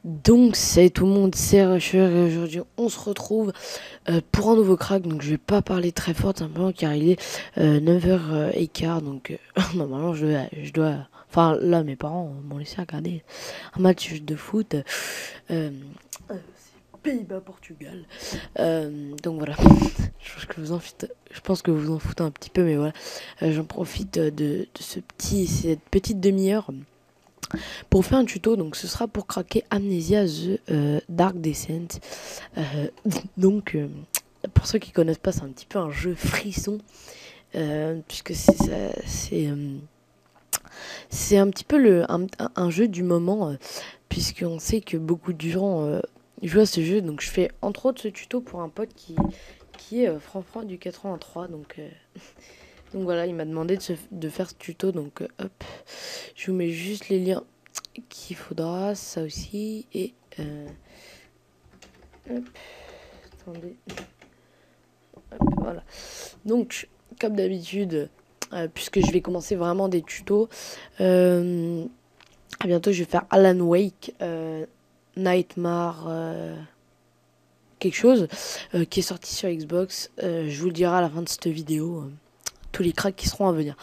Donc c'est tout le monde, c'est Rusher et aujourd'hui on se retrouve pour un nouveau crack. Donc je vais pas parler très fort simplement car il est 9h15 donc normalement je dois enfin là mes parents m'ont laissé regarder un match de foot Pays-Bas-Portugal. Donc voilà, je pense que vous en foutez un petit peu, mais voilà, j'en profite de cette petite demi-heure pour faire un tuto. Donc ce sera pour craquer Amnesia The Dark Descent. Euh, donc pour ceux qui connaissent pas, c'est un petit peu un jeu frisson, puisque c'est un petit peu un jeu du moment, puisqu'on sait que beaucoup de gens jouent à ce jeu. Donc je fais entre autres ce tuto pour un pote qui est Franfran du 83. Donc voilà, il m'a demandé de faire ce tuto. Donc hop, je vous mets juste les liens qu'il faudra, ça aussi. Et hop, attendez. Hop, voilà. Donc, comme d'habitude, puisque je vais commencer vraiment des tutos, à bientôt je vais faire Alan Wake, Nightmare, quelque chose, qui est sorti sur Xbox. Je vous le dirai à la fin de cette vidéo. Tous les cracks qui seront à venir.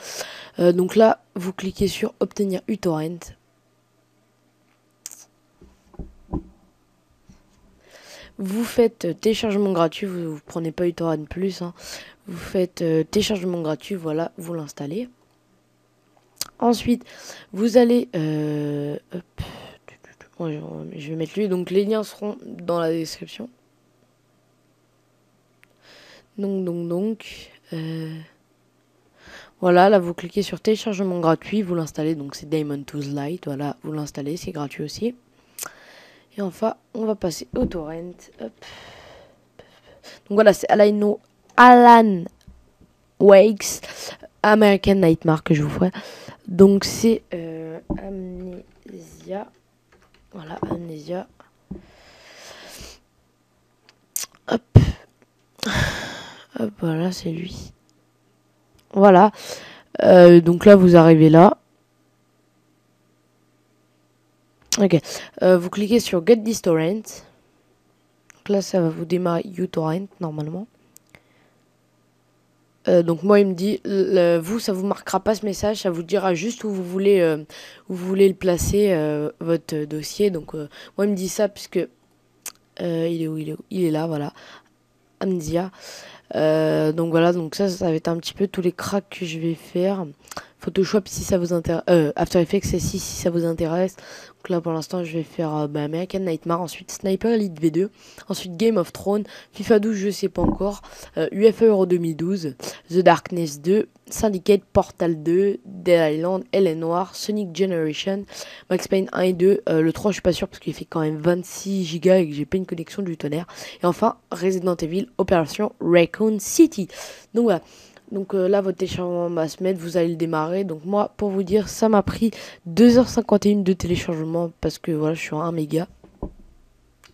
Donc là, vous cliquez sur obtenir uTorrent. Vous faites téléchargement gratuit, vous prenez pas uTorrent plus, hein. Vous faites téléchargement gratuit, voilà, vous l'installez. Ensuite, vous allez... hop, ouais, je vais mettre lui, donc les liens seront dans la description. Donc, voilà, là vous cliquez sur téléchargement gratuit, vous l'installez, donc c'est Daemon Tools Lite, voilà, vous l'installez, c'est gratuit aussi. Et enfin, on va passer au torrent. Hop. Donc voilà, c'est Alan Wakes American Nightmare que je vous ferai. Donc c'est Amnesia. Voilà, Amnesia. Hop. Hop, voilà, c'est lui. Voilà. Donc là, vous arrivez là. Ok. Vous cliquez sur Get this torrent. Donc là, ça va vous démarrer uTorrent normalement. Donc moi il me dit vous ça vous marquera pas ce message, ça vous dira juste où vous voulez le placer, votre dossier. Donc moi il me dit ça puisque il est là, voilà, Amnesia. Donc voilà, donc ça va être un petit peu tous les cracks que je vais faire. Photoshop si ça vous intéresse, After Effects si ça vous intéresse. Donc là pour l'instant je vais faire American Nightmare, ensuite Sniper Elite V2, ensuite Game of Thrones, FIFA 12 je sais pas encore, UEFA Euro 2012, The Darkness 2, Syndicate, Portal 2, Dead Island, LA Noir, Sonic Generation, Max Payne 1 et 2, le 3 je suis pas sûr parce qu'il fait quand même 26 Go et que j'ai pas une connexion du tonnerre. Et enfin Resident Evil Opération Raccoon City. Donc voilà. Donc là, votre téléchargement va se mettre, vous allez le démarrer. Donc moi, pour vous dire, ça m'a pris 2h51 de téléchargement parce que voilà, je suis à 1 méga.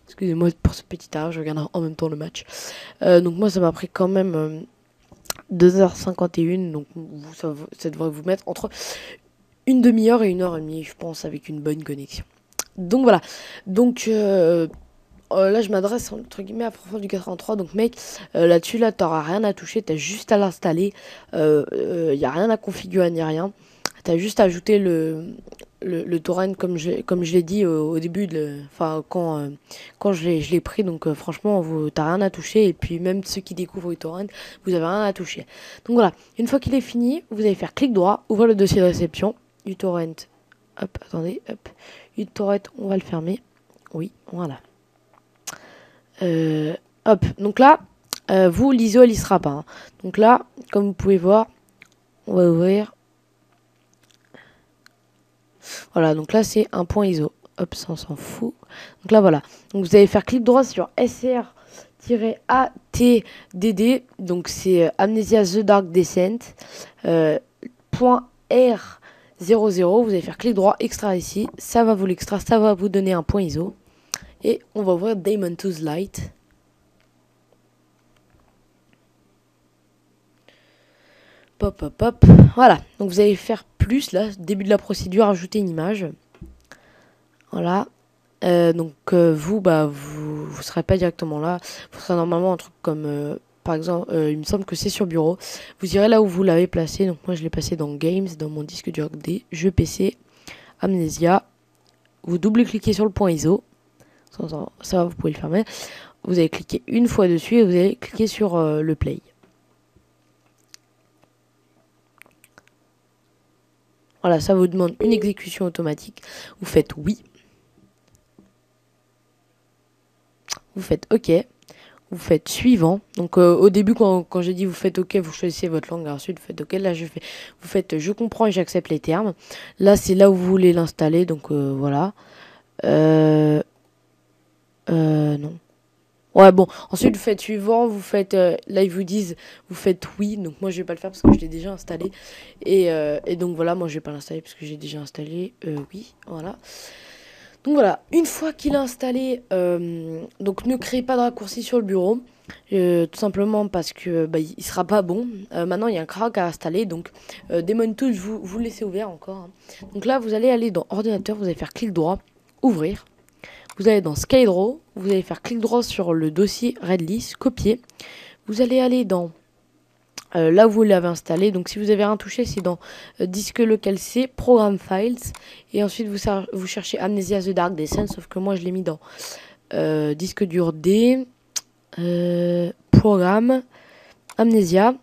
Excusez-moi pour ce petit arrêt, je regarde en même temps le match. Donc moi, ça m'a pris quand même 2h51. Donc ça devrait vous mettre entre une demi-heure et 1h30, je pense, avec une bonne connexion. Donc voilà. Donc... là je m'adresse entre guillemets à François du 83. Donc mec, là-dessus là t'auras rien à toucher, t'as juste à l'installer, y a rien à configurer ni rien, t'as juste à ajouter le torrent comme je l'ai dit au début, enfin quand je l'ai pris. Donc franchement t'as rien à toucher, et puis même ceux qui découvrent le torrent, vous avez rien à toucher. Donc voilà, une fois qu'il est fini, vous allez faire clic droit, ouvrir le dossier de réception, uTorrent, hop, attendez, hop, uTorrent, on va le fermer, oui, voilà. Hop, donc là, vous, l'ISO, elle y sera pas, hein. Donc là, comme vous pouvez voir, on va ouvrir. Voilà, donc là, c'est un point ISO. Hop, ça, on s'en fout. Donc là, voilà. Donc vous allez faire clic droit sur SR-ATDD. Donc c'est Amnesia The Dark Descent. .R00. Vous allez faire clic droit, extraire ici. Ça va vous l'extraire, ça va vous donner un point ISO. Et on va ouvrir Daemon Tools Lite. Pop, pop, pop. Voilà. Donc vous allez faire plus, là, début de la procédure, ajouter une image. Voilà. Vous, vous serez pas directement là. Vous serez normalement un truc comme, par exemple, il me semble que c'est sur bureau. Vous irez là où vous l'avez placé. Donc moi, je l'ai placé dans Games, dans mon disque dur des jeux PC, Amnesia. Vous double-cliquez sur le point ISO. Ça, vous pouvez le fermer. Vous allez cliquer une fois dessus et vous allez cliquer sur le play. Voilà, ça vous demande une exécution automatique. Vous faites oui. Vous faites OK. Vous faites suivant. Donc au début, quand j'ai dit vous faites OK, vous choisissez votre langue. Ensuite, vous faites OK. Là, vous faites je comprends et j'accepte les termes. Là, c'est là où vous voulez l'installer. Donc voilà. Non. Ouais, bon. Ensuite, vous faites suivant. Vous faites. Là, ils vous disent vous faites oui. Donc moi, je vais pas le faire parce que je l'ai déjà installé. Et donc voilà, moi, je vais pas l'installer parce que j'ai déjà installé. Oui, voilà. Donc voilà, une fois qu'il est installé, donc ne créez pas de raccourci sur le bureau, tout simplement parce que il sera pas bon. Maintenant il y a un crack à installer, donc Demon Tools vous le laissez ouvert encore. Hein. Donc là vous allez aller dans ordinateur, vous allez faire clic droit, ouvrir. Vous allez dans SkyDraw, vous allez faire clic droit sur le dossier Redlist, copier. Vous allez aller dans là où vous l'avez installé. Donc si vous avez rien touché, c'est dans disque local C, Program Files. Et ensuite vous cherchez Amnesia The Dark Descent, sauf que moi je l'ai mis dans disque dur D, Programme, Amnesia.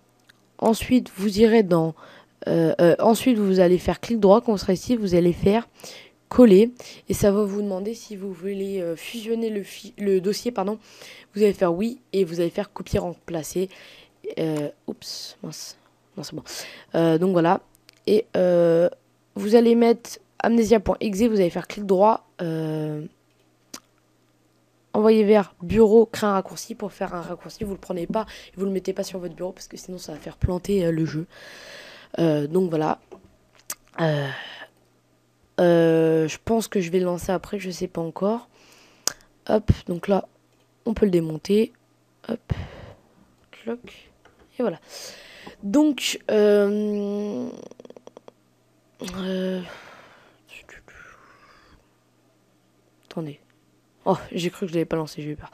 Ensuite vous irez dans... ensuite vous allez faire clic droit, quand vous serez ici, vous allez faire coller. Et ça va vous demander si vous voulez fusionner le dossier, pardon. Vous allez faire oui et vous allez faire copier remplacer. Oups, mince. Non, c'est bon. Donc voilà. Et vous allez mettre amnesia.exe, vous allez faire clic droit, envoyer vers bureau, créer un raccourci. Pour faire un raccourci, vous le prenez pas et vous le mettez pas sur votre bureau parce que sinon ça va faire planter le jeu. Donc voilà. Je pense que je vais le lancer après, je sais pas encore. Hop, donc là, on peut le démonter. Hop, cloc. Et voilà. Donc, attendez. Oh, j'ai cru que je l'avais pas lancé, j'ai eu peur.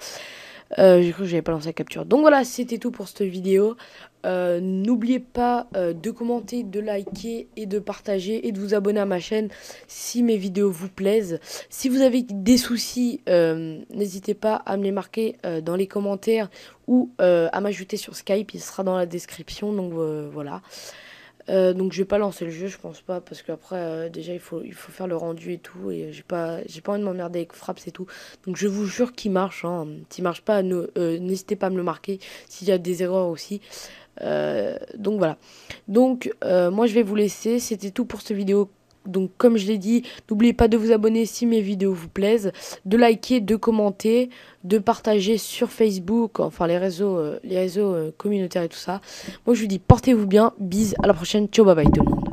J'ai cru que j'avais pas lancé la capture. Donc voilà, c'était tout pour cette vidéo. N'oubliez pas de commenter, de liker et de partager et de vous abonner à ma chaîne si mes vidéos vous plaisent. Si vous avez des soucis, n'hésitez pas à me les marquer dans les commentaires ou à m'ajouter sur Skype, il sera dans la description. Donc voilà. Donc je vais pas lancer le jeu, je pense pas, parce qu'après déjà il faut faire le rendu et tout, et j'ai pas envie de m'emmerder avec Fraps et tout. Donc je vous jure qu'il marche, hein. S'il marche pas, n'hésitez pas à me le marquer s'il y a des erreurs aussi. Donc voilà. Donc moi je vais vous laisser, c'était tout pour cette vidéo. Donc comme je l'ai dit, n'oubliez pas de vous abonner si mes vidéos vous plaisent, de liker, de commenter, de partager sur Facebook, enfin les réseaux communautaires et tout ça. Moi je vous dis portez-vous bien, bis, à la prochaine, ciao bye bye tout le monde.